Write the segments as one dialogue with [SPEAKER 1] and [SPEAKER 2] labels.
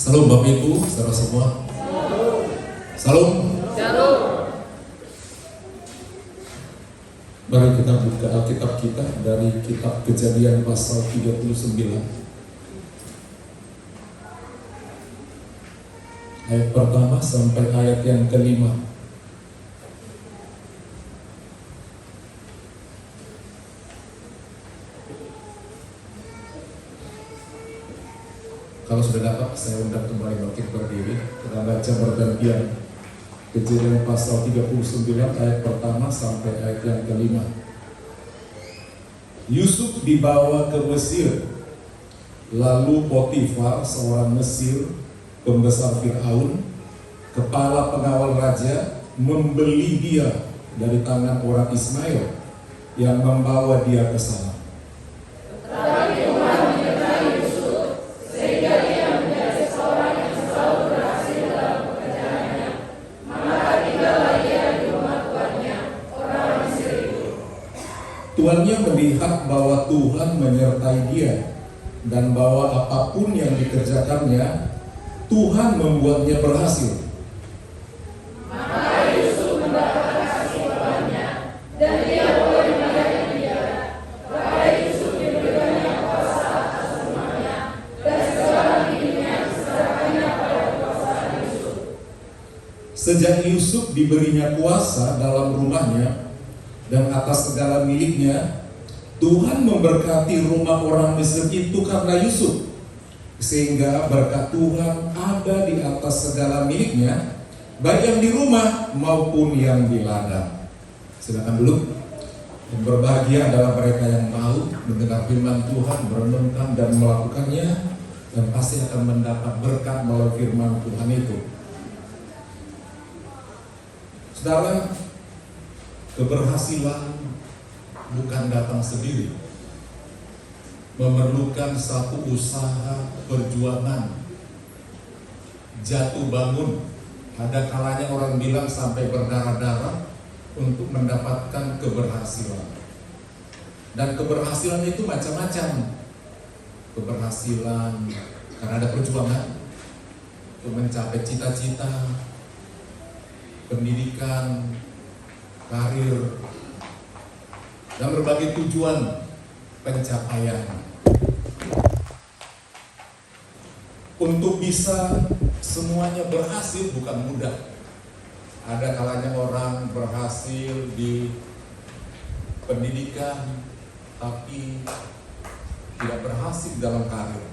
[SPEAKER 1] Salam Bapak Ibu, saudara semua. Salam.
[SPEAKER 2] Shalom.
[SPEAKER 1] Mari kita buka Alkitab kita dari kitab Kejadian pasal 39. Ayat pertama sampai ayat yang kelima. Kalau sudah dapat, saya undang kembali bangkit berdiri. Kita baca bergantian Kejadian pasal 39 ayat pertama sampai ayat yang kelima. Yusuf dibawa ke Mesir. Lalu Potifar, seorang Mesir, pembesar Fir'aun, kepala pengawal raja, membeli dia dari tangan orang Ismail yang membawa dia ke sana. Tuannya melihat bahwa Tuhan menyertai dia dan bahwa apapun yang dikerjakannya, Tuhan membuatnya berhasil.
[SPEAKER 2] Maka Yusuf mendapat kasih tuannya, dan dia boleh melayani dia. Maka Yusuf diberikannya kuasa atas rumahnya, dan segala hidupnya diserahkannya pada kekuasaan Yusuf.
[SPEAKER 1] Sejak Yusuf diberinya kuasa dalam rumahnya dan atas segala miliknya, Tuhan memberkati rumah orang Mesir itu karena Yusuf, sehingga berkat Tuhan ada di atas segala miliknya, baik yang di rumah maupun yang di ladang. Silakan dulu. Yang berbahagia adalah mereka yang mau mendengar firman Tuhan, merenungkan dan melakukannya, dan pasti akan mendapat berkat melalui firman Tuhan itu. Saudara, keberhasilan bukan datang sendiri, memerlukan satu usaha perjuangan, jatuh bangun. Ada kalanya orang bilang sampai berdarah-darah untuk mendapatkan keberhasilan. Dan keberhasilan itu macam-macam. Keberhasilan karena ada perjuangan untuk mencapai cita-cita, pendidikan, karir, dan berbagai tujuan pencapaian. Untuk bisa semuanya berhasil bukan mudah. Ada kalanya orang berhasil di pendidikan tapi tidak berhasil dalam karir.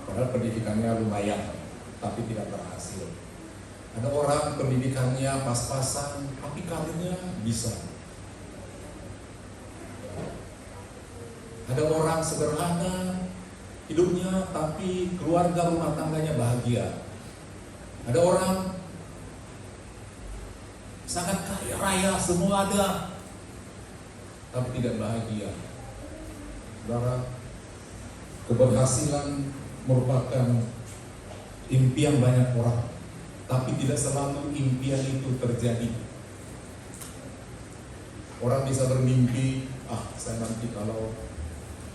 [SPEAKER 1] Padahal pendidikannya lumayan tapi tidak berhasil. Ada orang pendidikannya pas-pasan, tapi karirnya bisa. Ada orang sederhana hidupnya, tapi keluarga rumah tangganya bahagia. Ada orang sangat kaya raya, semua ada, tapi tidak bahagia. Saudara, keberhasilan merupakan impian banyak orang, tapi tidak selalu impian itu terjadi. Orang bisa bermimpi, saya nanti kalau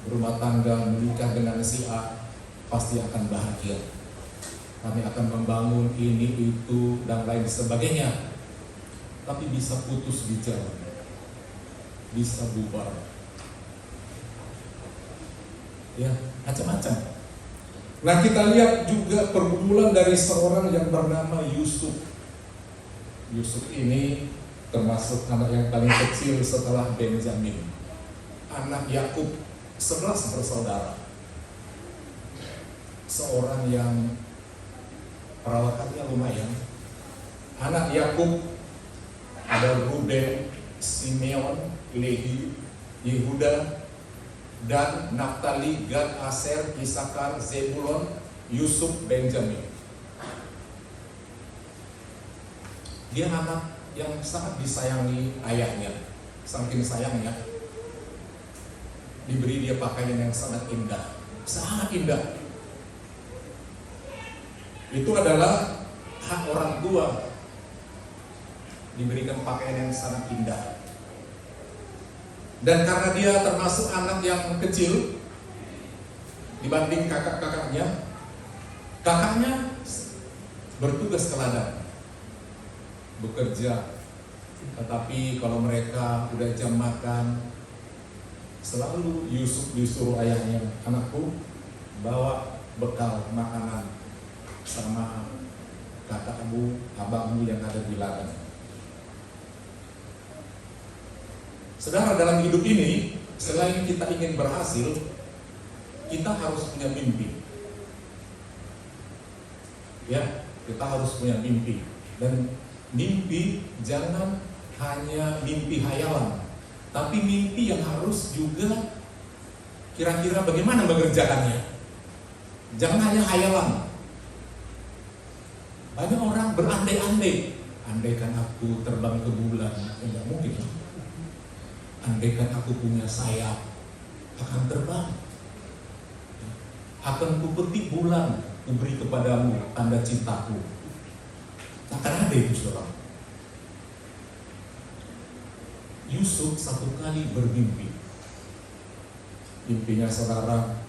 [SPEAKER 1] berumah tangga menikah dengan si A pasti akan bahagia. Kami akan membangun ini, itu, dan lain sebagainya. Tapi bisa putus di jalan, bisa bubar. Ya, macam-macam. Nah, kita lihat juga pergumulan dari seorang yang bernama Yusuf. Yusuf ini termasuk anak yang paling kecil setelah Benjamin. Anak Yakub, 11 bersaudara. Seorang yang perawakannya lumayan. Anak Yakub ada Ruben, Simeon, Lehi, Yehuda, dan Naftali, Gad, Aser, Isakar, Zebulon, Yusuf, Benjamin. Dia anak yang sangat disayangi ayahnya. Saking sayangnya, diberi dia pakaian yang sangat indah. Sangat indah. Itu adalah hak orang tua, diberikan pakaian yang sangat indah. Dan karena dia termasuk anak yang kecil dibanding kakak-kakaknya, Kakaknya bertugas ke ladang, bekerja. Tetapi kalau mereka udah jam makan, selalu Yusuf disuruh ayahnya, anakku bawa bekal makanan sama kakakmu, abangmu yang ada di ladang. Saudara, dalam hidup ini, selain kita ingin berhasil, kita harus punya mimpi. Ya, kita harus punya mimpi. Dan mimpi jangan hanya mimpi hayalan, tapi mimpi yang harus juga kira-kira bagaimana mengerjakannya. Jangan hanya hayalan. Banyak orang berandai-andai. Andaikan aku terbang ke bulan, enggak mungkin. Andaikan aku punya sayap, akan terbang. Akan kupetik bulan, kuberi kepadamu tanda cintaku. Akan ada itu, saudara. Yusuf satu kali bermimpi. Mimpinya saudara,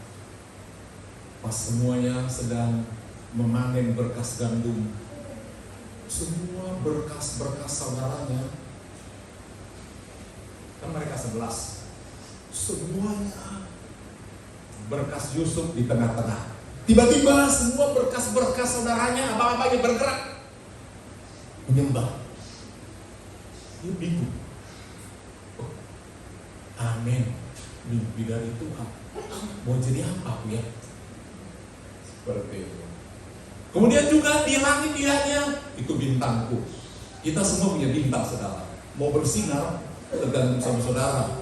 [SPEAKER 1] pas semuanya sedang memanen berkas gandum, semua berkas-berkas saudaranya, kan mereka 11, semuanya berkas Yusuf di tengah-tengah. Tiba-tiba semua berkas-berkas saudaranya, abang-abangnya bergerak menyembah. Dia bingung. Oh, amin, mimpi dari Tuhan. Mau jadi apa aku ya? Seperti itu. Kemudian juga di langit dianya, itu bintangku. Kita semua punya bintang, saudara. Mau bersinar tergantung sama saudara.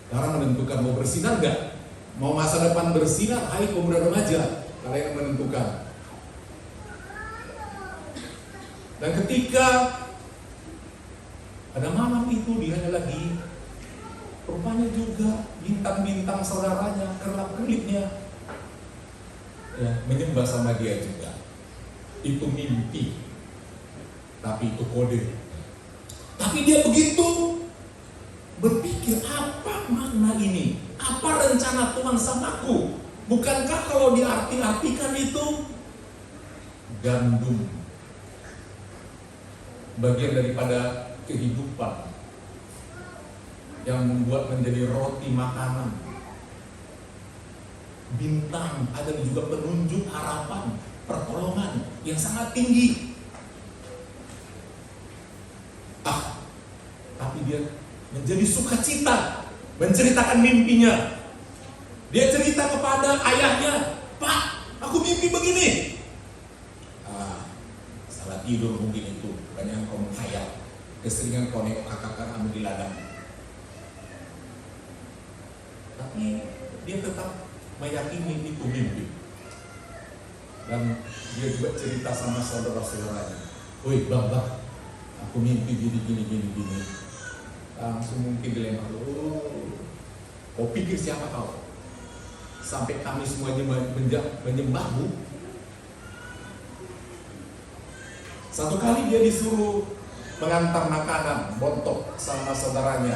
[SPEAKER 1] Karena menentukan mau bersinar enggak? Mau masa depan bersinar, hai pemuda remaja, kalian yang menentukan. Dan ketika pada malam itu dia lagi, rupanya juga bintang-bintang saudaranya, kerlap-kerlipnya, ya, menyembah sama dia juga. Itu mimpi, tapi itu kode. Tapi dia begitu berpikir, apa makna ini? Apa rencana Tuhan samaku? Bukankah kalau diarti-artikan itu gandum, bagian daripada kehidupan yang membuat menjadi roti makanan. Bintang adalah juga penunjuk harapan, pertolongan yang sangat tinggi. Tapi dia menjadi sukacita menceritakan mimpinya. Dia cerita kepada ayahnya, Pak, aku mimpi begini. Salah tidur mungkin itu, banyak kau menghayal. Keseringan kau nengok kakak kamu di ladang. Tapi dia tetap meyakini itu mimpi. Dan dia juga cerita sama saudara-saudaranya, woi bang, aku mimpi gini. Langsung mungkin dilempar, kau pikir siapa kau? Sampai kami semuanya menyembahmu. Satu kali dia disuruh mengantar makanan bontok sama saudaranya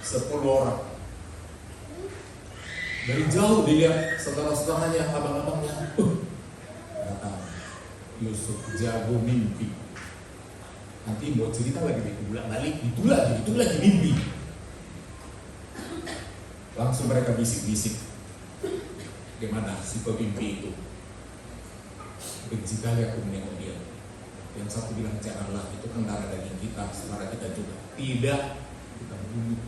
[SPEAKER 1] 10 orang. Dari jauh dilihat saudara-saudaranya, abang-abangnya, kata Yusuf jago mimpi. Nanti mau cerita lagi diulang-balik, itu lagi mimpi. Langsung mereka bisik-bisik, gimana si pemimpi itu? Benci kali aku menengok dia. Yang satu bilang janganlah, itu kan darah daging kita, saudara kita juga. Tidak, kita bunuh.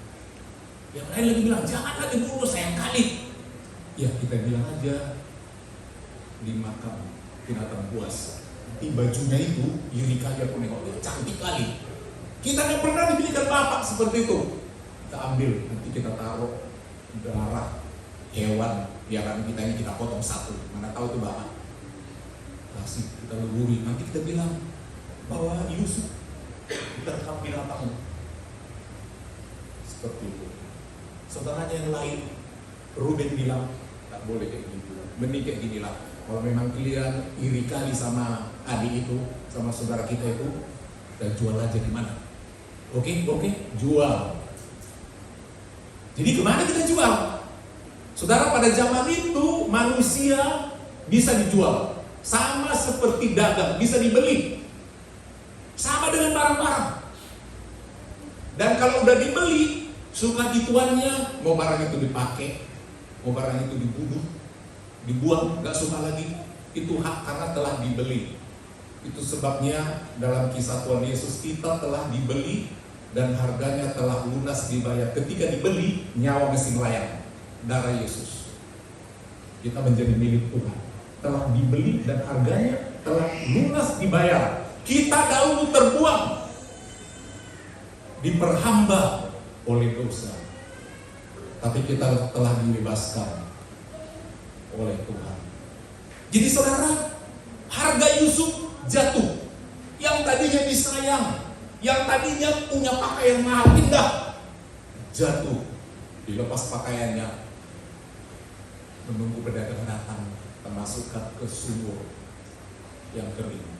[SPEAKER 1] Yang lain lagi bilang janganlah dibunuh, sayang kali. Ya kita bilang aja dimakan binatang buas. Nanti bajunya itu iri kali aku nengok dia, cantik kali. Kita nggak pernah dibelikan bapak seperti itu. Kita ambil, nanti kita taruh darah hewan biaran kita ini, kita potong satu. Mana tahu tuh bapak. Kasih kita leluri, nanti kita bilang bahwa Yusuf terkam binatang. Seperti itu. Saudaranya yang lain, Ruben bilang tak boleh kayak gitu. Mending kayak gini lah. Kalau memang kalian iri kali sama adik itu, sama saudara kita itu, kita jual aja di mana? Oke, jual. Jadi kemana kita jual? Saudara, pada zaman itu manusia bisa dijual. Sama seperti dagang, bisa dibeli. Sama dengan barang-barang. Dan kalau udah dibeli, suka tuannya, mau barang itu dipakai, mau barang itu dibuang, gak suka lagi. Itu hak karena telah dibeli. Itu sebabnya dalam kisah Tuhan Yesus, kita telah dibeli dan harganya telah lunas dibayar. Ketika dibeli, nyawa mesti melayang. Darah Yesus, kita menjadi milik Tuhan, telah dibeli dan harganya telah lunas dibayar. Kita dahulu terbuang, diperhamba oleh dosa, tapi kita telah dibebaskan oleh Tuhan. Jadi saudara, harga Yusuf jatuh. Yang tadinya disayang, yang tadinya punya pakaian mahal indah, jatuh, dilepas pakaiannya, menunggu pedagang datang, memasukkan ke sumur yang kering.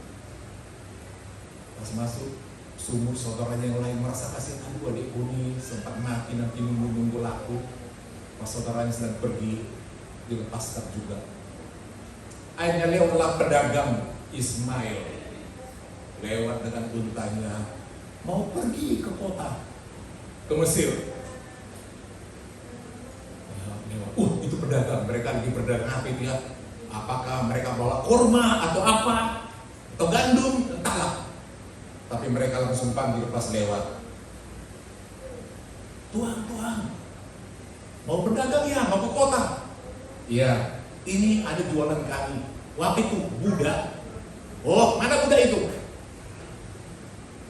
[SPEAKER 1] Pas masuk sumur, saudaranya yang lain merasa kasihan, aduh adikku nih sempat mati, nanti nunggu laku. Pas saudaranya sedang pergi, dilepaskan juga. Akhirnya lewatlah pedagang Ismail, lewat dengan untanya, mau pergi ke kota, ke Mesir. Itu pedagang, mereka lagi berdagang apa itu ya? Apakah mereka bawa kurma atau apa? Atau gandum? Entahlah. Tapi mereka langsung panggil pas lewat. Tuan, mau berdagang ya? Mau ke kota? Iya, ini ada jualan kami. Wah itu, Buddha. Oh, mana Buddha itu?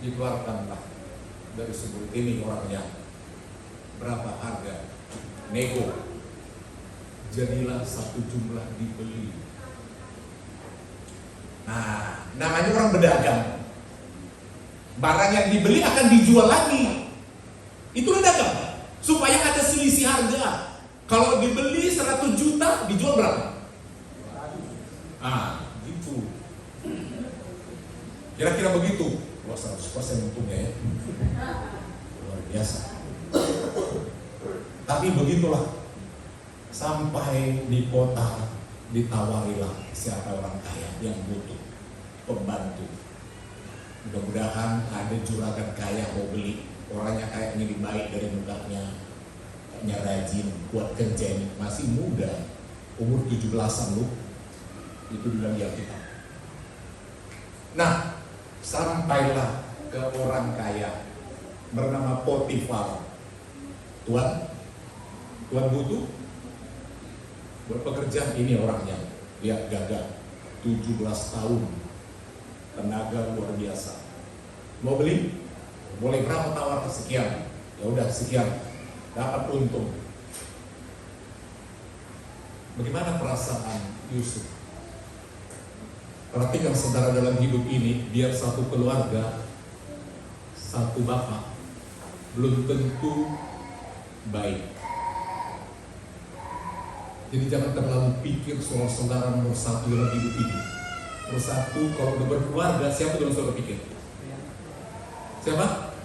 [SPEAKER 1] Dikeluarkanlah dari sumur ini orangnya. Berapa harga? Nego. Jadilah satu jumlah dibeli. Nah, namanya orang berdagang. Barang yang dibeli akan dijual lagi. Itulah dagang. Supaya ada selisih harga. Kalau dibeli 100 juta, dijual berapa? Gitu. Kira-kira begitu. Wah, 100% untungnya ya. Luar biasa. Tapi begitulah. Sampai di kota, ditawarilah siapa orang kaya yang butuh pembantu. Mudah-mudahan ada juragan kaya mau beli. Orangnya kayaknya lebih baik dari mukanya, kayaknya rajin, kuat kerja, ini masih muda, umur 17-an lu. Itu bilang dia kita. Nah, sampailah ke orang kaya bernama Potifar. Tuan butuh buat pekerjaan ini. Orangnya lihat gagah, 17 tahun, tenaga luar biasa. Mau beli? Boleh berapa tawar? Sekian. Ya udah sekian, dapat untung. Bagaimana perasaan Yusuf? Perhatikan saudara, dalam hidup ini biar satu keluarga, satu bapak, belum tentu baik. Jadi jangan terlalu pikir soal saudara nomor satu dalam hidup ini. Nomor satu, kalau udah berkeluarga, siapa yang saudara pikir? Siapa?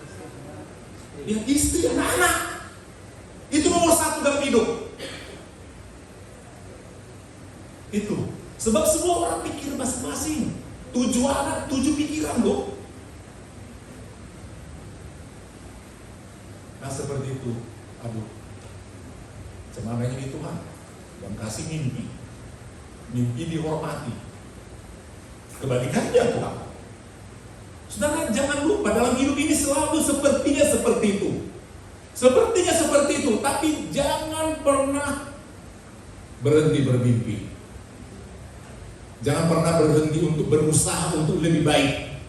[SPEAKER 1] Ya istri, anak-anak. Itu nomor satu dalam hidup. Itu. Sebab semua orang pikir masing-masing. 7 anak, 7 pikiran loh. Nah seperti itu. Aduh, semangatnya ini Tuhan yang kasih mimpi dihormati. Kebalikannya Tuhan. Saudara jangan lupa, dalam hidup ini selalu sepertinya seperti itu. Sepertinya seperti itu, tapi jangan pernah berhenti bermimpi. Jangan pernah berhenti untuk berusaha untuk lebih baik.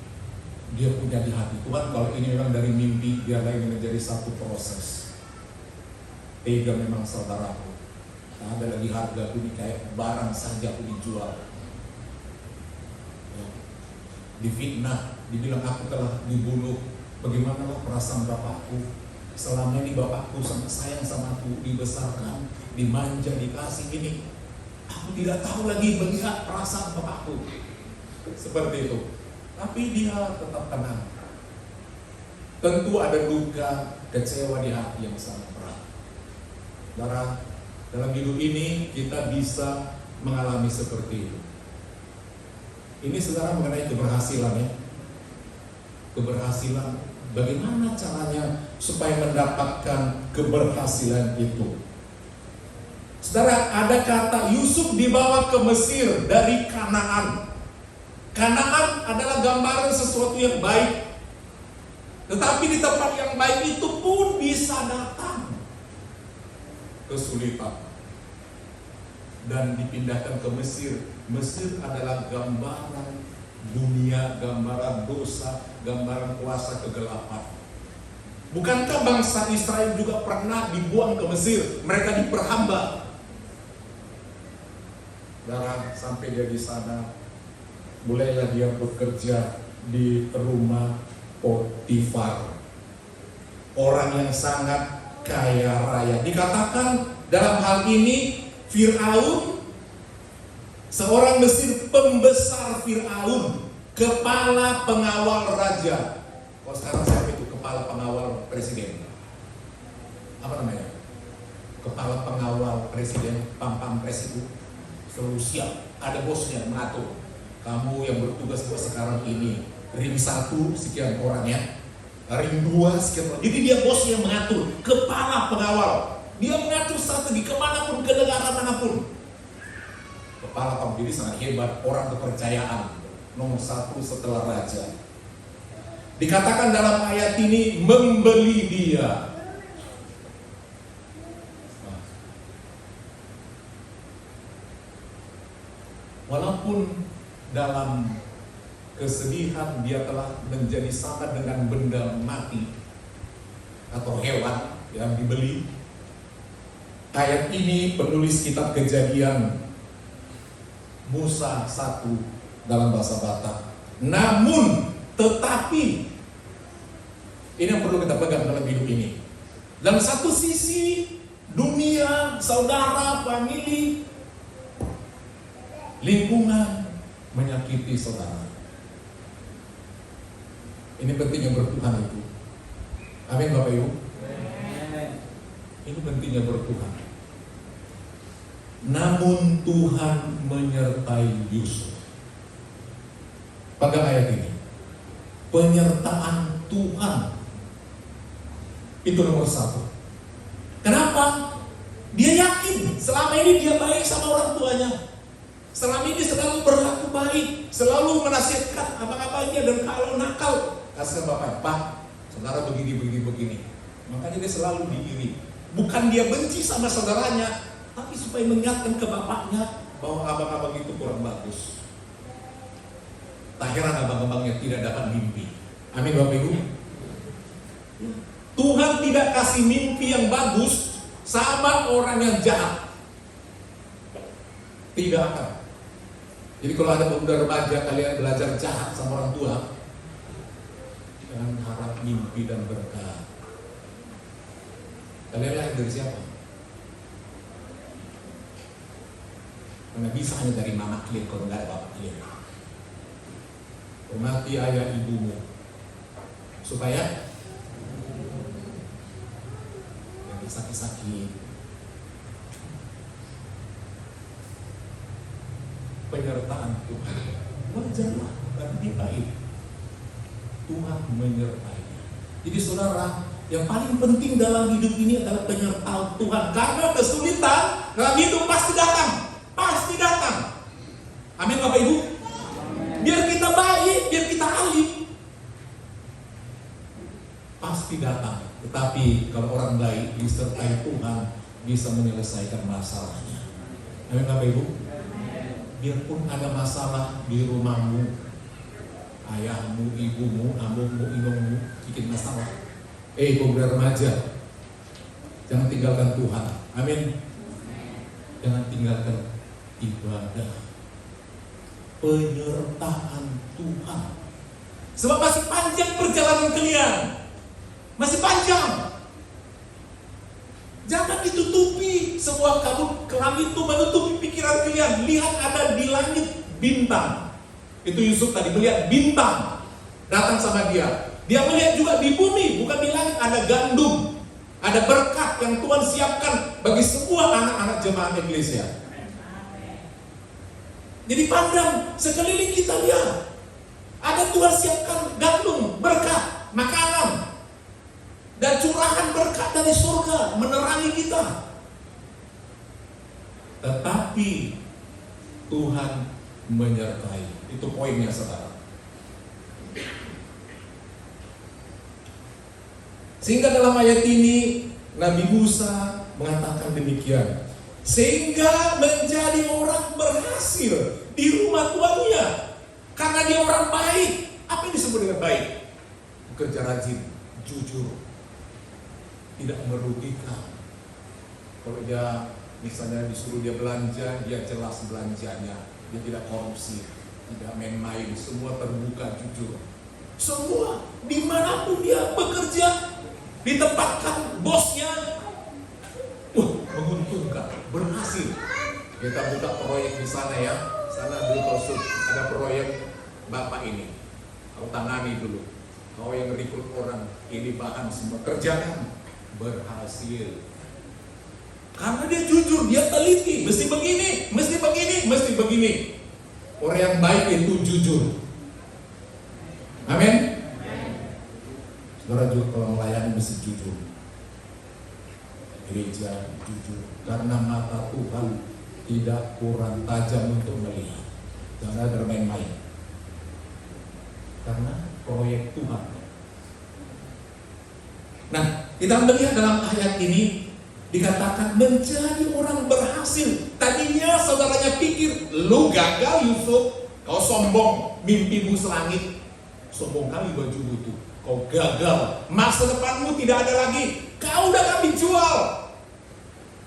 [SPEAKER 1] Dia punya di hati, Tuhan kalau ini memang dari mimpi, biarlah ini menjadi satu proses. Tega memang saudaraku. Nah, ada lagi harga ini kayak barang saja aku dijual. Ya. Difitnah, dibilang aku telah dibunuh. Bagaimanalah perasaan bapakku? Selama ini bapakku sangat sayang sama aku, dibesarkan, dimanja, dikasih ini. Aku tidak tahu lagi melihat perasaan bapakku. Seperti itu. Tapi dia tetap tenang. Tentu ada duka, kecewa di hati yang sangat berat. Dalam hidup ini kita bisa mengalami seperti itu. Ini saudara mengenai keberhasilan ya. Keberhasilan, bagaimana caranya supaya mendapatkan keberhasilan itu? Saudara, ada kata Yusuf dibawa ke Mesir dari Kanaan. Kanaan adalah gambaran sesuatu yang baik. Tetapi di tempat yang baik itu pun bisa datang kesulitan. Dan dipindahkan ke Mesir. Mesir adalah gambaran dunia, gambaran dosa, gambaran kuasa kegelapan. Bukankah bangsa Israel juga pernah dibuang ke Mesir? Mereka diperhamba. Darah sampai dia di sana, mulailah dia bekerja di rumah Potifar, orang yang sangat kaya raya. Dikatakan dalam hal ini Firaun, seorang Mesir, pembesar Firaun, kepala pengawal raja. Kalau sekarang siapa itu kepala pengawal presiden? Apa namanya? Kepala pengawal presiden, pam presiden. Selalu siap, ada bosnya mengatur. Kamu yang bertugas buat sekarang ini, ring 1 sekian orang ya, ring 2 sekian orang. Jadi dia bosnya yang mengatur, kepala pengawal. Dia mengatur strategi kemanapun, ke negara manapun. Kepala pengawal, jadi sangat hebat, orang kepercayaan, nomor 1 setelah raja. Dikatakan dalam ayat ini, membeli dia. Walaupun dalam kesedihan dia telah menjadi sama dengan benda mati atau hewan yang dibeli. Ayat ini penulis kitab Kejadian Musa 1 dalam bahasa Batak. Namun, tetapi, ini yang perlu kita pegang dalam hidup ini. Dalam satu sisi, dunia, saudara, famili, lingkungan menyakiti saudara. Ini pentingnya bertuhan itu. Amin Bapak Ibu. Ini pentingnya bertuhan. Namun Tuhan menyertai Yusuf. Pegang ayat ini. Penyertaan Tuhan itu nomor 1. Kenapa? Dia yakin selama ini dia baik sama orang tuanya. Selama ini selalu berlaku baik, selalu menasihatkan abang-abangnya, dan kalau nakal kasih bapak, Pak, saudara begini. Makanya dia selalu diiri. Bukan dia benci sama saudaranya, tapi supaya mengingatkan ke bapaknya bahwa abang-abang itu kurang bagus. Tak heran abang-abangnya tidak dapat mimpi. Amin Bapak Ibu. Tuhan tidak kasih mimpi yang bagus sama orang yang jahat. Tidak akan. Jadi kalau ada pemuda remaja kalian belajar jahat sama orang tua, jangan harap mimpi dan berkah. Kalian lahir dari siapa? Karena bisa hanya dari mama kalian kalau nggak ada bapak kalian. Hormati ayah ibumu supaya yang sakit-sakit. Penyertaan Tuhan wajarlah, tapi baik. Tuhan menyertainya. Jadi saudara, yang paling penting dalam hidup ini adalah penyertaan Tuhan. Karena kesulitan dalam hidup pasti datang. Pasti datang. Amin Bapak Ibu. Biar kita baik, biar kita alim, pasti datang. Tetapi kalau orang baik disertai Tuhan, bisa menyelesaikan masalahnya. Amin Bapak Ibu. Biarpun ada masalah di rumahmu, ayahmu, ibumu, amungmu, ibumu bikin masalah. Pemuda remaja, jangan tinggalkan Tuhan. Amin. Jangan tinggalkan ibadah. Penyertaan Tuhan. Sebab masih panjang perjalanan kalian. Masih panjang. Jangan ditutupi sebuah kabut kelam itu menutupi pikiran kalian. Lihat ada di langit bintang. Itu Yusuf tadi melihat bintang datang sama dia. Dia melihat juga di bumi, bukan di langit, ada gandum, ada berkat yang Tuhan siapkan bagi semua anak-anak jemaat Indonesia. Jadi pandang sekeliling kita, lihat. Ada Tuhan siapkan gandum, berkat, makanan, dan curahan berkat dari surga menerangi kita. Tetapi Tuhan menyertai. Itu poinnya, saudara. Sehingga dalam ayat ini Nabi Musa mengatakan demikian. Sehingga menjadi orang berhasil di rumah tuannya. Karena dia orang baik. Apa yang disebut dengan baik? Bekerja rajin, jujur, tidak merugikan. Kalau dia misalnya disuruh dia belanja, dia jelas belanjanya. Dia tidak korupsi, tidak main-main, semua terbuka, jujur. Semua, dimanapun dia bekerja, ditempatkan bosnya, menguntungkan, berhasil. Kita buka proyek di sana ya, sana dulu kalau ada proyek bapak ini, kau tangani dulu. Kau yang rekrut orang, ini bahan semua kerjakan, berhasil. Karena dia jujur, dia teliti, mesti begini, mesti begini, mesti begini. Orang yang baik itu jujur. Amin. Saudara juga kalau melayani mesti jujur. Gereja jujur, karena mata Tuhan tidak kurang tajam untuk melihat. Jangan bermain-main. Karena proyek Tuhan. Nah, kita melihat dalam ayat ini dikatakan menjadi orang berhasil. Tadinya saudaranya pikir, lu gagal Yusuf, kau sombong, mimpimu selangit. Sombong kali bajumu itu, kau gagal, masa depanmu tidak ada lagi, kau udah kami jual.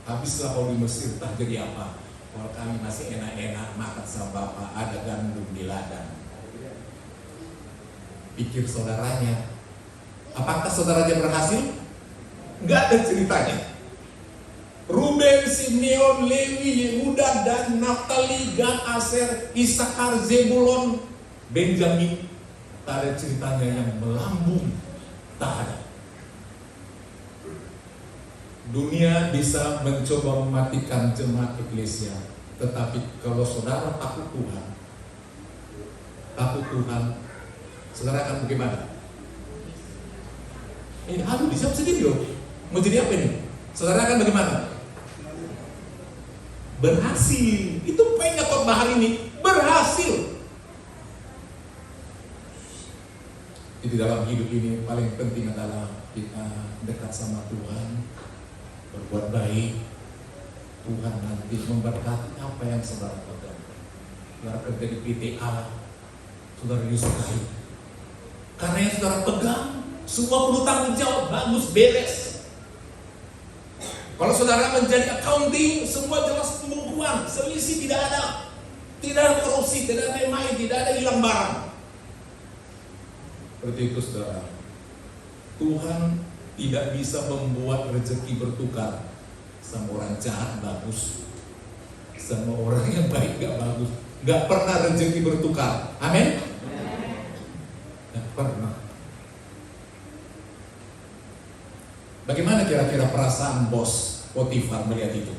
[SPEAKER 1] Habislah kau di Mesir, tak jadi apa? Kalau kami masih enak-enak makan sama bapak, ada gandum di ladang. Pikir saudaranya, apakah saudaranya berhasil? Enggak ada ceritanya. Ruben, Simeon, Lewi, Yehuda, dan Naftali, Gad, Aser, Isakar, Zebulon, Benjamin. Tak ada ceritanya yang melambung. Tak ada. Dunia bisa mencoba mematikan jemaat eklesia, tetapi kalau saudara takut Tuhan, saudara akan bagaimana? Ini aduh, disiap sedikit loh. Mau jadi apa ini? Saudara akan bagaimana? Berhasil. Itu poinnya khotbah hari ini. Berhasil. Di dalam hidup ini paling penting adalah kita dekat sama Tuhan, berbuat baik. Tuhan nanti memberkati apa yang saudara pegang. Saudara kerja di PTA, saudara disukai. Karena yang saudara pegang, semua perlu tanggung jawab, bagus, beres. Kalau saudara menjadi accounting, semua jelas pembukuan, selisih tidak ada. Tidak ada korupsi, tidak ada main, tidak ada hilang barang. Seperti itu saudara. Tuhan tidak bisa membuat rezeki bertukar. Sama orang jahat bagus, sama orang yang baik gak bagus. Gak pernah rezeki bertukar. Amin? Gak pernah. Bagaimana kira-kira perasaan bos Potifar melihat itu?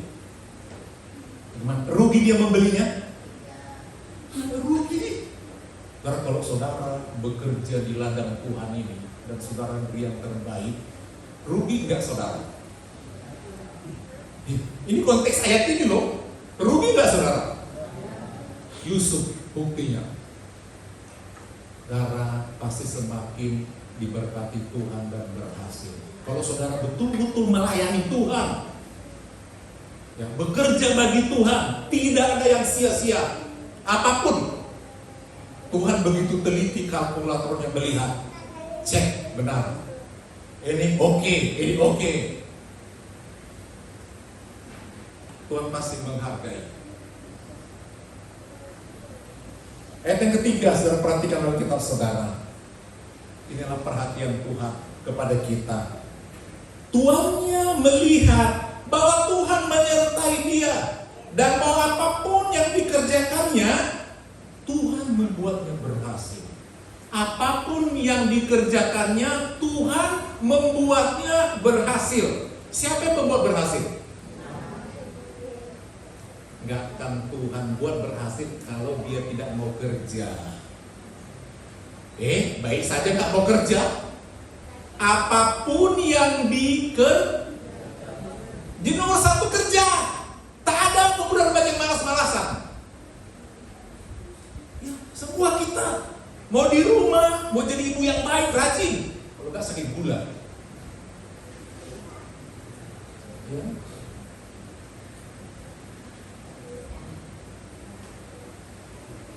[SPEAKER 1] Bagaimana? Rugi dia membelinya? Rugi. Karena kalau saudara bekerja di ladang Tuhan ini dan saudara beri yang terbaik, rugi nggak saudara? Ini konteks ayat ini loh. Rugi nggak saudara? Yusuf buktinya. Saudara pasti semakin diberkati Tuhan dan berhasil. Kalau saudara betul-betul melayani Tuhan, ya, bekerja bagi Tuhan, tidak ada yang sia-sia. Apapun, Tuhan begitu teliti kalkulatornya melihat, cek benar. Ini oke, ini oke. Tuhan pasti menghargai. Ayat yang ketiga, saudara perhatikan dalam kitab saudara. Inilah perhatian Tuhan kepada kita. Tuannya melihat bahwa Tuhan menyertai dia, dan bahwa apapun yang dikerjakannya, Tuhan membuatnya berhasil. Apapun yang dikerjakannya, Tuhan membuatnya berhasil. Siapa yang membuat berhasil? Nggak akan Tuhan buat berhasil kalau dia tidak mau kerja. Baik saja nggak mau kerja. Apapun yang di nomor satu kerja. Tak ada pemuda remaja yang malas-malasan. Ya, semua kita mau di rumah, mau jadi ibu yang baik, rajin. Kalau nggak sakit gula. Ya.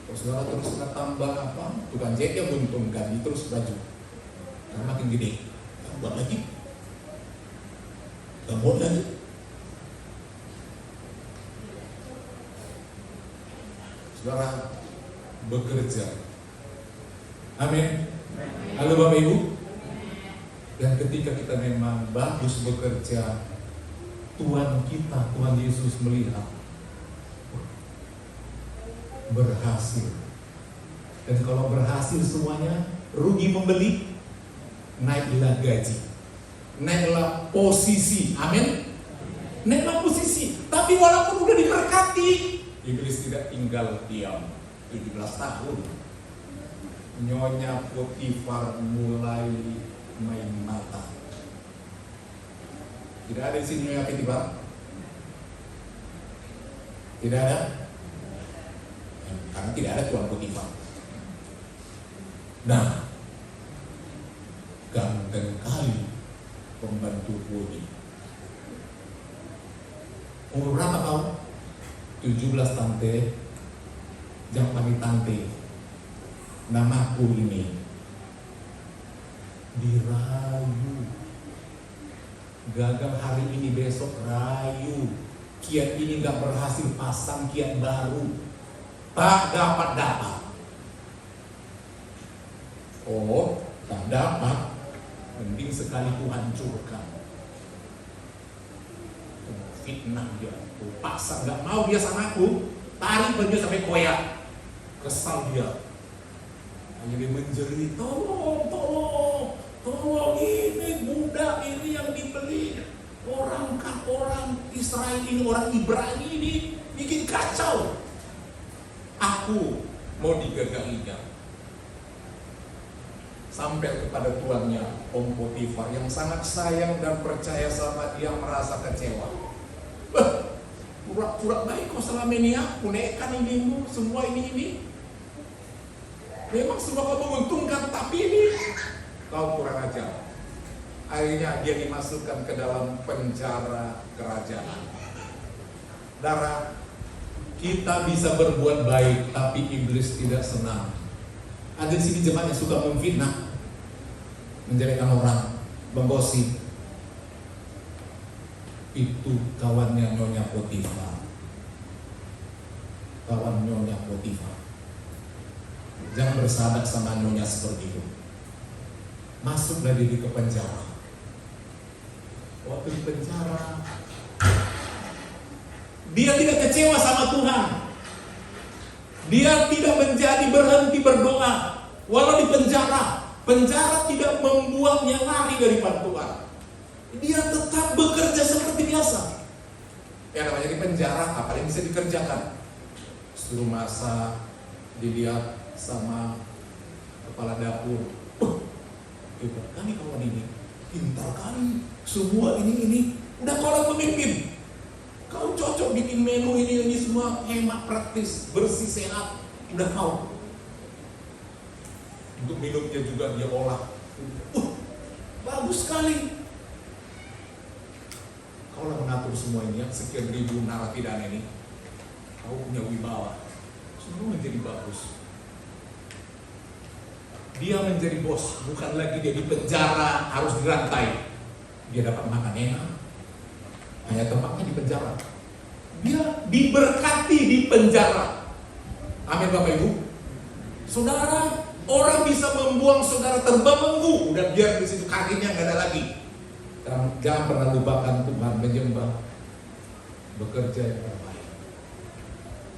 [SPEAKER 1] Kalau saudara terus tambah apa? Tukang jahit yang untung ganti terus baju. Karena makin gede. Tambah lagi. Tambah lagi. Saudara bekerja. Amin. Halo Bapak Ibu. Dan ketika kita memang bagus bekerja, Tuhan kita, Tuhan Yesus melihat berhasil. Dan kalau berhasil semuanya, rugi membeli, naiklah gaji, naiklah posisi. Amin. Naiklah posisi. Tapi walaupun udah diberkati, iblis tidak tinggal diam. 17 tahun Nyonya Potifar mulai main mata. Tidak ada di sini Nyonya Potifar? Tidak ada? Karena tidak ada Tuan Potifar. Nah, ganteng kali pembantu Poni. Umur berapa kau? 17 tante. Jangan panggil tante. Namaku ini. Dirayu. Gagal hari ini, besok rayu. Kiat ini gak berhasil, pasang kiat baru. Tak dapat. Oh, tak dapat. Mending sekali ku hancurkan. Fitnah dia. Paksa, gak mau dia sama aku. Tarik baju sampai koyak. Kesal dia. Hanya dia menjerit, tolong ini budak ini yang dibeli. Orang Israel ini, orang Ibrani ini bikin kacau. Aku mau digagalinya. Sampai kepada tuannya, Om Potifar yang sangat sayang dan percaya sama dia, merasa kecewa. Pura-pura baik kau selama ini, aku naikkan ini, semua ini. Memang semua kau menguntungkan, tapi ini kau kurang ajar. Akhirnya dia dimasukkan ke dalam penjara kerajaan. Darah, kita bisa berbuat baik, tapi iblis tidak senang. Ada di sini jemaat yang suka memfitnah, menjelekan orang, menggosip. Itu kawannya Nyonya Potifar. Kawan Nyonya Potifar. Jangan bersahabat sama Nyonya seperti itu. Masuklah dia ke penjara. Waktu di penjara, dia tidak kecewa sama Tuhan. Dia tidak menjadi berhenti berdoa. Walau di penjara tidak membuatnya lari dari Tuhan. Dia tetap bekerja seperti biasa. Ya namanya di penjara, apa yang bisa dikerjakan? Suruh masak, dilihat sama kepala dapur. Hebat kali kawan ini, pintar kali, semua ini. Udah kalau pemimpin, kau cocok bikin menu ini semua hemat, praktis, bersih, sehat. Udah kau. Untuk minumnya juga dia olah. Bagus sekali. Kau lah mengatur semua ini, sekian ribu narapidana ini. Kau punya wibawa. Semua menjadi bagus. Dia menjadi bos, bukan lagi dia di penjara harus dirantai. Dia dapat makan enak. Hanya tempatnya di penjara. Dia diberkati di penjara. Amin Bapak Ibu. Saudara, orang bisa membuang saudara terbelenggu, udah biar di situ kakinya nggak ada lagi. Jangan pernah lupakan Tuhan, menyembah, bekerja yang terbaik.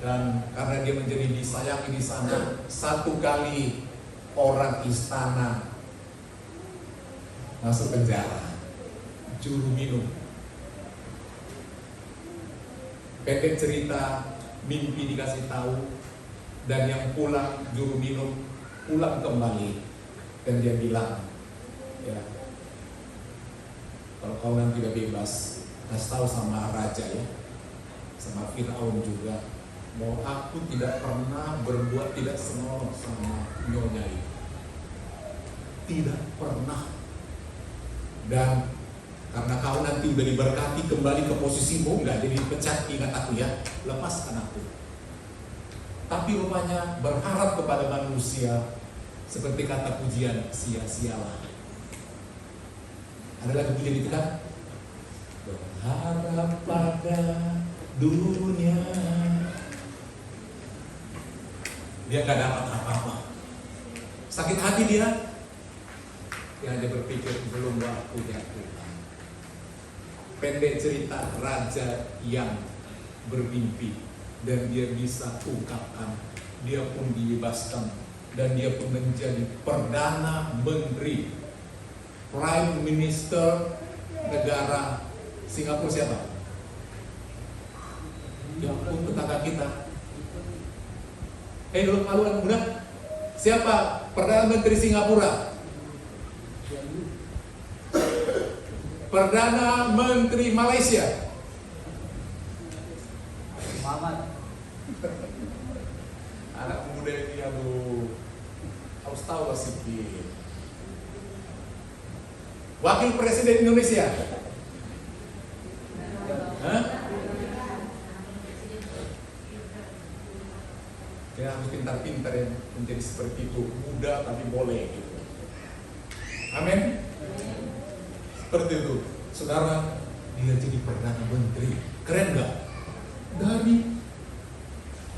[SPEAKER 1] Dan karena dia menjadi disayangi di sana, satu kali orang istana masuk penjara, juru minum. Pendek cerita, mimpi dikasih tahu, dan yang pulang juru minum pulang kembali, dan dia bilang, ya, kalau kau nanti udah bebas, kasih tahu sama raja ya, sama Firaun juga, bahwa aku tidak pernah berbuat tidak senonoh sama nyonya itu, tidak pernah. Dan karena kau nanti udah diberkati kembali ke posisimu, nggak jadi pecat, ingat aku ya, lepaskan aku. Tapi rupanya berharap kepada manusia, seperti kata pujian, sia-sialah. Ada lagu pujian itu kan? Berharap pada dunia, dia nggak dapat apa-apa. Sakit hati dia hanya berpikir belum waktunya Tuhan. Pendek cerita, raja yang bermimpi dan dia bisa ungkapkan, dia pun dibebaskan dan dia pun menjadi perdana menteri, prime minister negara Singapura. Siapa? Ya pun tetangga kita. Lu anak muda, siapa perdana menteri Singapura? Perdana Menteri Malaysia.
[SPEAKER 3] Muhammad.
[SPEAKER 1] Anak muda ini harus tahu sedikit. Wakil Presiden Indonesia. Hah? Dia harus pintar-pintar ya menjadi seperti itu, muda tapi boleh gitu. Amin. Seperti itu, saudara, dia jadi perdana menteri, keren nggak?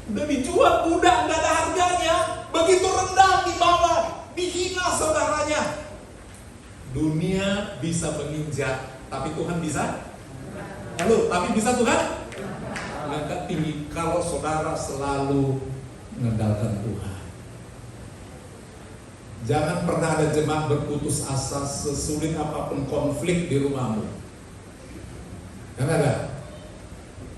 [SPEAKER 1] Udah dijual muda, nggak ada harganya, begitu rendah di bawah, dihina saudaranya. Dunia bisa menginjak, tapi Tuhan bisa? Halo, tapi bisa Tuhan? Mengangkat tinggi kalau saudara selalu mengandalkan Tuhan. Jangan pernah ada jemaat berputus asa sesulit apapun konflik di rumahmu. Jangan ada.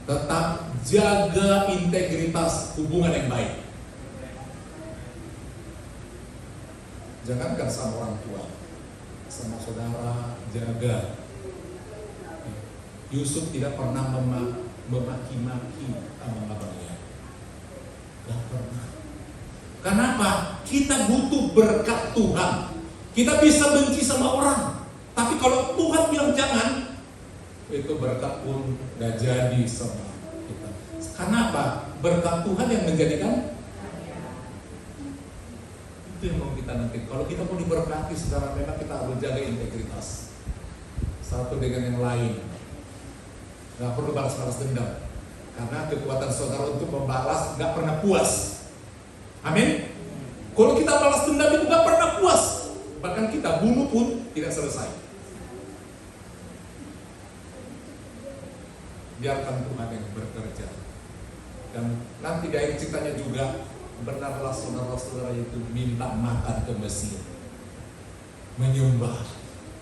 [SPEAKER 1] Tetap jaga integritas hubungan yang baik. Jangankan sama orang tua, sama saudara, jaga. Yusuf tidak pernah memaki-maki abang-abangnya. Gak pernah. Kenapa? Kita butuh berkat Tuhan. Kita bisa benci sama orang, tapi kalau Tuhan bilang jangan, itu berkat pun gak jadi sama kita. Kenapa? Berkat Tuhan yang menjadikan. Itu yang mau kita nanti. Kalau kita mau diberkati secara memang kita harus jaga integritas satu dengan yang lain. Gak perlu balas-balas dendam, karena kekuatan saudara untuk membalas gak pernah puas. Amin. Kalau kita balas dendam itu gak pernah puas, bahkan kita bunuh pun tidak selesai. Biarkan Tuhan yang bekerja. Dan nanti di akhir ceritanya juga, benarlah saudara-saudara itu minta makan ke Mesir, menyembah.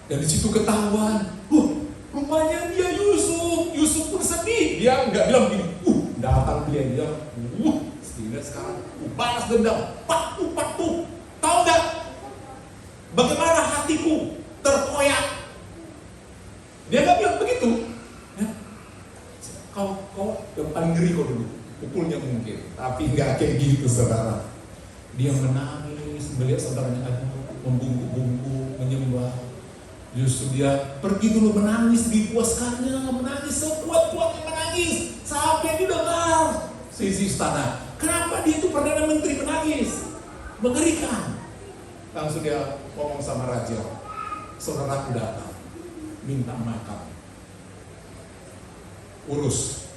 [SPEAKER 1] Dan di situ ketahuan, rupanya dia Yusuf. Yusuf pun sedih. Dia nggak bilang gini, datang dia, sehingga sekarang balas dendam, patuh. Tahu nggak? Bagaimana hatiku terkoyak? Dia nggak bilang begitu. Ya. Kau yang paling ngeri kau dulu, pukulnya mungkin, tapi nggak kayak gitu saudara. Dia menangis melihat saudaranya membungkuk-bungkuk, menyembah. Justru dia pergi dulu menangis, dipuaskannya, menangis sekuat-kuatnya menangis sampai dia dengar sisi istana. Kenapa dia itu perdana menteri menangis? Mengerikan. Langsung dia ngomong sama raja, saudaraku datang, minta makan, urus,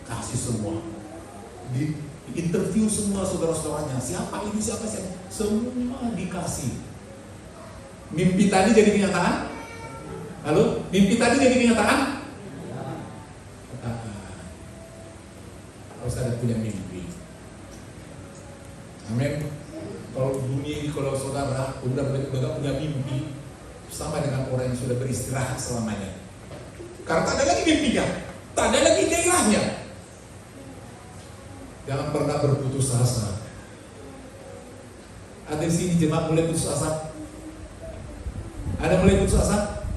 [SPEAKER 1] kasih semua. Di interview semua saudara-saudaranya, siapa ini, siapa, semua dikasih. Mimpi tadi jadi kenyataan? Halo? Mimpi tadi jadi kenyataan? Harus ada punya mimpi. Amin. Kalau dunia ini, kalau saudara udah punya mimpi, sama dengan orang yang sudah beristirahat selamanya. Karena tak ada lagi mimpinya, tak ada lagi gairahnya. Jangan pernah berputus asa. Ada di sini jemaat mulai putus asa? Ada mulai putus asa?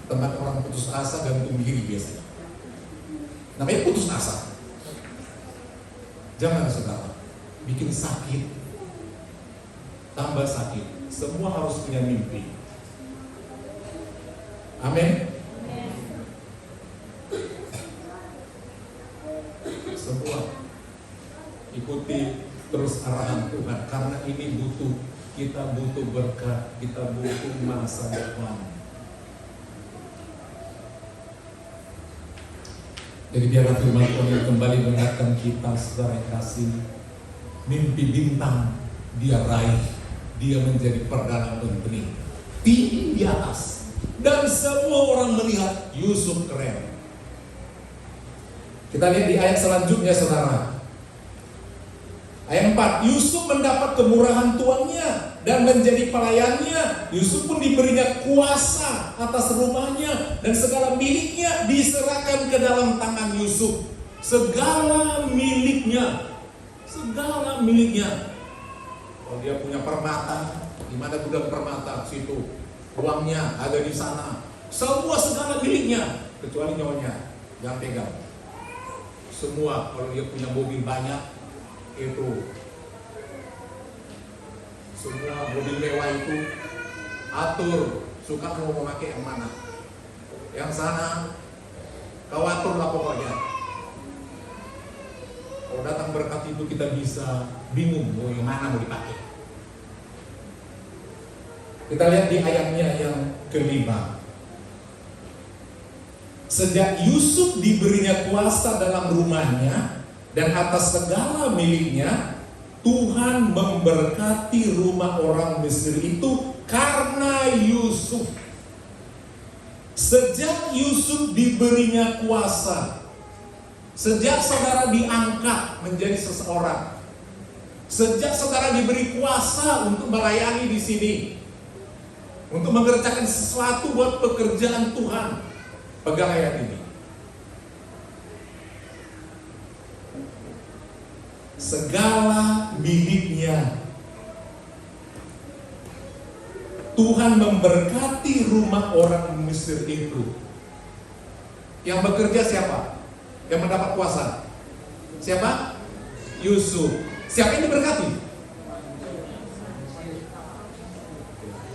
[SPEAKER 1] Tempat orang putus asa gantung diri biasanya. Namanya putus asa. Jangan saudara, bikin sakit, tambah sakit. Semua harus punya mimpi. Amin. Semua ikuti terus arahan Tuhan, karena ini kita butuh berkat, kita butuh masa depan. Jadi biarlah firman Tuhan yang kembali mengingatkan kita, saudara yang kasih, mimpi bintang dia raih, dia menjadi perdana menteri, tinggi di atas, dan semua orang melihat Yusuf keren. Kita lihat di ayat selanjutnya, saudara. Ayat 4, Yusuf mendapat kemurahan tuannya dan menjadi pelayannya. Yusuf pun diberinya kuasa atas rumahnya dan segala miliknya diserahkan ke dalam tangan Yusuf. Segala miliknya. Kalau dia punya permata, di mana gudang permata situ, uangnya ada di sana. Semua segala miliknya, kecuali nyawanya, jangan pegang. Semua, kalau dia punya mobil banyak, itu semua mobil mewah itu atur, suka mau memakai yang mana, yang sana kau atur lah pokoknya. Kalau datang berkat itu kita bisa bingung mau yang mana mau dipakai. Kita lihat di ayatnya yang kelima. Sejak Yusuf diberinya kuasa dalam rumahnya dan atas segala miliknya, Tuhan memberkati rumah orang Mesir itu karena Yusuf. Sejak Yusuf diberinya kuasa, sejak saudara diangkat menjadi seseorang, sejak saudara diberi kuasa untuk melayani di sini, untuk mengerjakan sesuatu buat pekerjaan Tuhan, pegang ayat ini. Segala miliknya, Tuhan memberkati rumah orang Mesir itu. Yang bekerja siapa? Yang mendapat kuasa siapa? Yusuf. Siapa yang diberkati?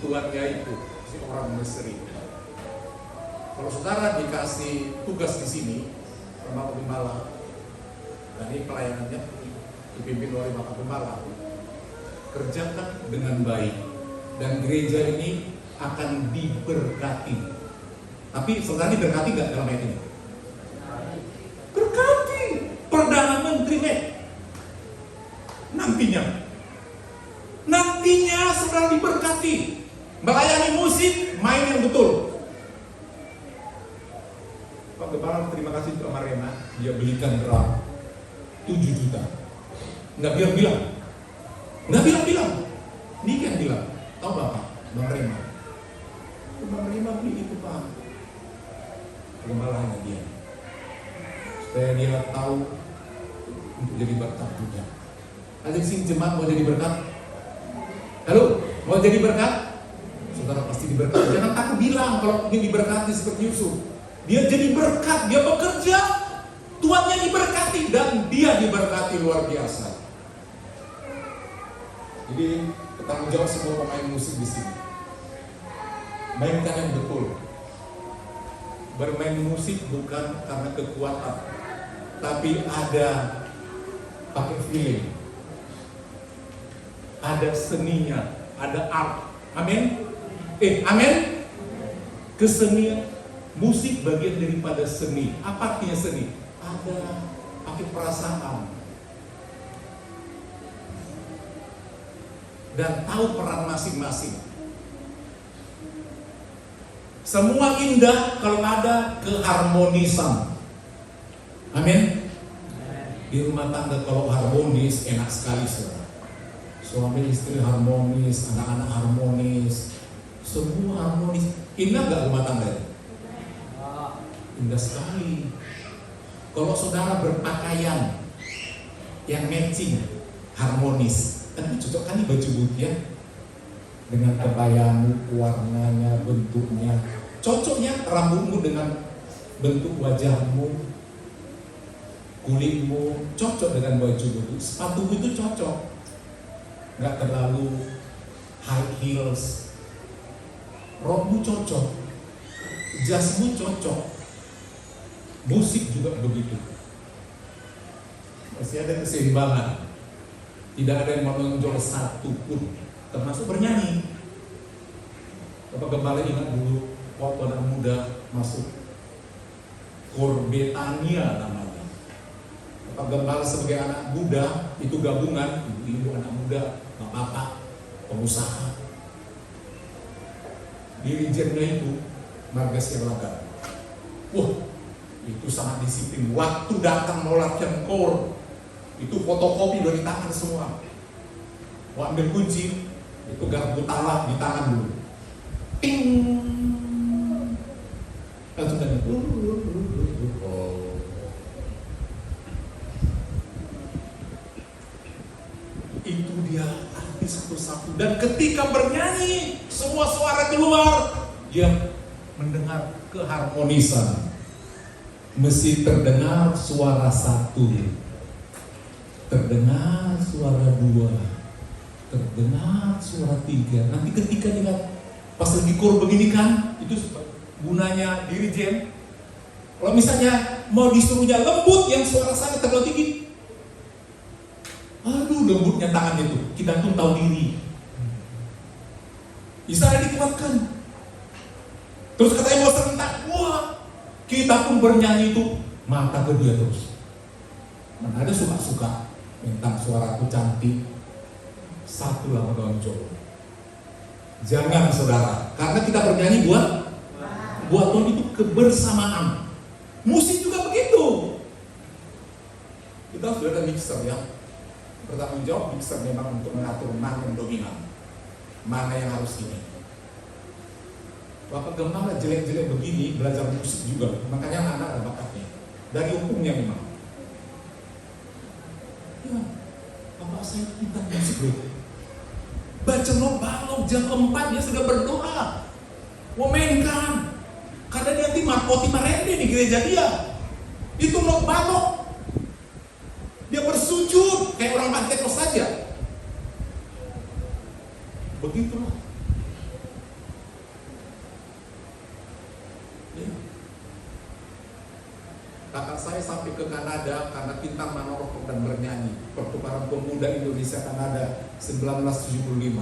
[SPEAKER 1] Tuannya itu, si orang Mesir itu. Kalau saudara dikasih tugas di sini sama gembala, dan ini pelayanannya dipimpin oleh Bapak Gembala, kerjakan dengan baik dan gereja ini akan diberkati. Tapi saudara diberkati gak dalam ayat ini? Berkati, perdana menteri nantinya saudara diberkati, melayani musik, main yang betul. Pak Gembala terima kasih untuk Marema, dia belikan drum 7 juta. Nggak bilang. Ini yang bilang. Tahu Bapak, Bang Rema beli itu Pak. Gembalanya dia. Supaya dia tahu untuk jadi berkat juga. Ada di sini jemaat mau jadi berkat? Halo, mau jadi berkat? Saudara pasti diberkati. Jangan takut bilang kalau ingin diberkati seperti Yusuf. Dia jadi berkat, dia bekerja, tuannya diberkati dan dia diberkati luar biasa. Jadi bertanggung jawab semua pemain musik di sini. Mainkan yang betul. Bermain musik bukan karena kekuatan, tapi ada pakai feeling, ada seninya, ada art. Amin. Amin. Kesenian musik bagian daripada seni. Apa artinya seni? Ada pakai perasaan. Dan tahu peran masing-masing. Semua indah kalau ada keharmonisan. Amin. Di rumah tangga kalau harmonis enak sekali saudara. Suami istri harmonis, anak-anak harmonis, semua harmonis. Indah gak rumah tangga? Indah sekali. Kalau saudara berpakaian yang matching, harmonis, kan cocok kali baju putih ya, dengan kebayamu, warnanya, bentuknya, cocoknya rambutmu dengan bentuk wajahmu, kulitmu, cocok dengan baju putih, sepatumu itu cocok, nggak terlalu high heels, rokmu cocok, jasmu cocok. Musik juga begitu. Masih ada keseimbangan. Tidak ada yang menonjol satu pun, termasuk bernyanyi. Bapak Gembala ingat dulu waktu anak muda masuk Korbetania namanya. Bapak Gembala sebagai anak muda itu gabungan ibu-ibu, anak muda, bapak-bapak, pengusaha. Dirijennya itu Marga Silaga. Wah, itu sangat disiplin. Waktu datang mau latihan kor, itu fotokopi dari tangan semua. Mau ambil kunci, itu garpu talak di tangan dulu. Ting, langsung tanya. Itu dia arti satu-satu. Dan ketika bernyanyi, semua suara keluar, dia mendengar keharmonisan. Mesti terdengar suara satu, terdengar suara dua, terdengar suara tiga. Nanti ketika dia pas lagi kor begini kan, itu gunanya dirijen. Kalau misalnya mau disuruhnya lembut, yang suara sangat terlalu tinggi, aduh lembutnya tangan itu, kita pun tahu diri. Bisa dikuatkan. Terus katanya mau serentak, wah, kita pun bernyanyi itu mata ke dia terus. Mana ada suka-suka tentang suaraku cantik, satulah menonjol. Jangan saudara, karena kita bernyanyi buat Tuhan itu kebersamaan. Musik juga begitu. Kita sudah ada mixer ya. Bertanggung jawab mixer memang untuk mengatur mana yang dominan, mana yang harus ini. Bapak Gembala jelek-jelek begini belajar musik juga, makanya anak ada bakatnya dari hukumnya memang. Ya, bapak saya pintar musik loh. Baca balok jam 4 dia sudah berdoa, mau mainkan, karena dia timar rende di gereja dia. Itu balok, dia bersujud kayak orang Pentekost saja. Begitulah. Kakak saya sampai ke Kanada karena pintar menorok dan bernyanyi. Pertukaran Pemuda Indonesia Kanada 1975.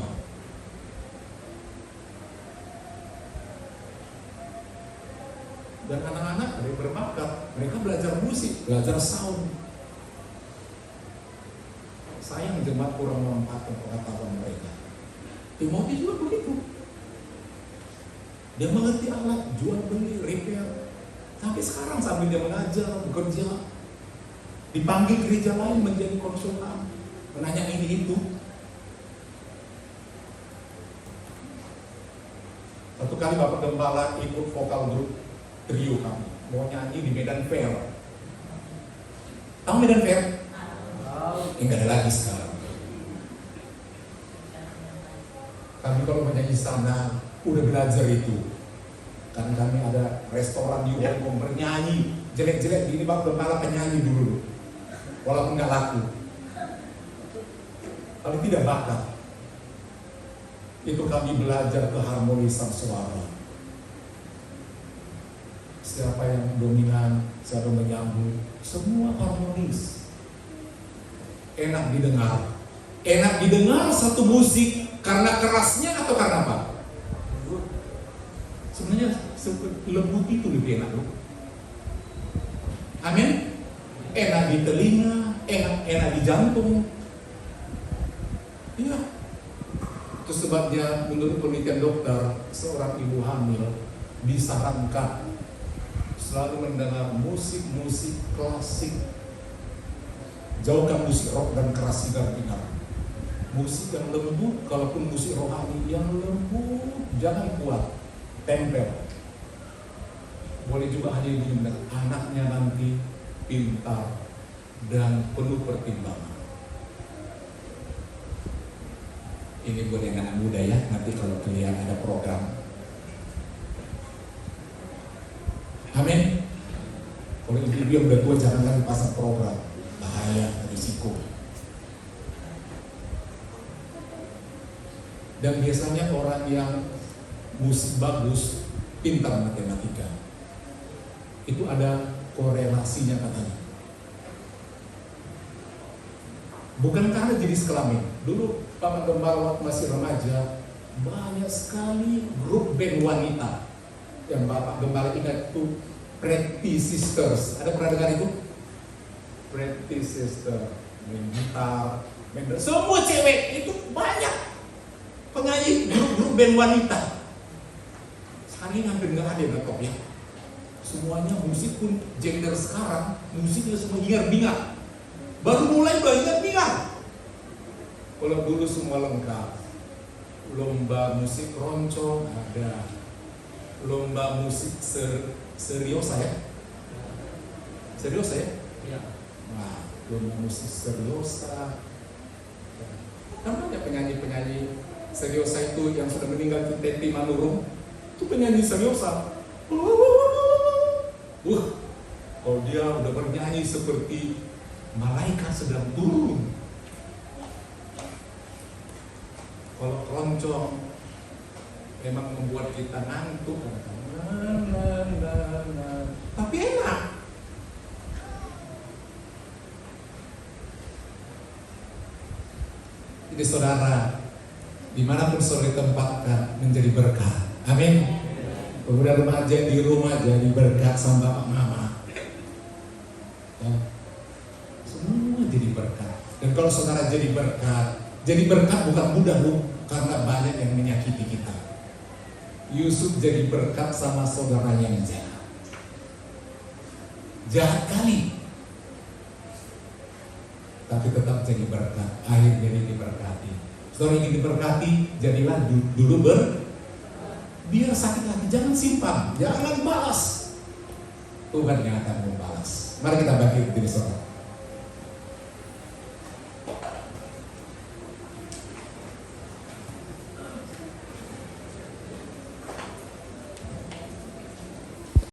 [SPEAKER 1] Dan anak-anak mereka berbakat, mereka belajar musik, belajar sound. Sayang jemaat kurang memanfaatkan pengetahuan mereka. Timothy juga begitu. Dia mengerti alat, jual beli, repair. Sampai sekarang sambil dia mengajar, bekerja, dipanggil gereja lain menjadi konsultan, menanya ini itu. Satu kali Bapak Gembala ikut vokal grup trio kami, mau nyanyi di Medan Fair. Tahu Medan Fair? Enggak ada lagi sekarang. Kami kalau menyanyi sana udah belajar itu. Karena kami ada restoran di Hongkong bernyanyi jelek-jelek gini, Bapak Gembala penyanyi dulu, walaupun nggak laku. Kalau tidak bakat, itu kami belajar keharmonisan suara. Siapa yang dominan, siapa yang menyambut, semua harmonis. Enak didengar satu musik karena kerasnya atau karena apa? Sebenarnya lembut itu lebih enak loh. Amin. Enak di telinga, enak di jantung. Iya. Itu sebabnya menurut penelitian dokter, seorang ibu hamil disarankan selalu mendengar musik klasik. Jauhkan musik rock dan keras sigar-sigar. Musik yang lembut, kalaupun musik rohani yang lembut, jangan kuat. Tempel. Boleh juga hanya mendengar anaknya nanti pintar, dan penuh pertimbangan. Ini buat yang anak muda ya, nanti kalau kalian ada program. Amin. Kalau ibu-ibu yang udah tua jangan lagi pasang program, bahaya, risiko. Dan biasanya orang yang musik bagus, pintar matematika, itu ada korelasinya katanya. Bukan karena jenis kelamin. Dulu Pak Gembala waktu masih remaja, banyak sekali grup band wanita yang Bapak Gembala ingat itu Pretty Sisters. Ada pernah dengar itu? Pretty Sister, main gitar, main semua cewek itu banyak penyanyi grup band wanita. Sekarang ini hampir nggak ada yang ngetop ya. Semuanya musik pun gender sekarang musiknya semua hingar-bingar. Baru mulai banyak bingar. Kalau dulu semua lengkap. Lomba musik roncong ada. Lomba musik seriosa ya? Seriosa ya? Iya. Nah, lomba musik seriosa. Kan banyak penyanyi-penyanyi seriosa itu yang sudah meninggal, itu Teti Manurung. Itu penyanyi seriosa. Kalau dia udah bernyanyi seperti malaikat sedang turun. Kalau keroncong memang membuat kita ngantuk, tapi enak. Jadi saudara, dimanapun saudara ditempatkan menjadi berkah. Amin. Pemuda remaja di rumah jadi berkat sama bapak mama. Semua jadi berkat. Dan kalau saudara jadi berkat bukan mudah loh, karena banyak yang menyakiti kita. Yusuf jadi berkat sama saudaranya yang jahat. Jahat kali, tapi tetap jadi berkat. Akhirnya diberkati. Saudara ingin diberkati, jadilah dulu biar sakit hati, jangan simpan, jangan balas. Tuhan yang akan membalas. Mari kita bangkit diri saudara.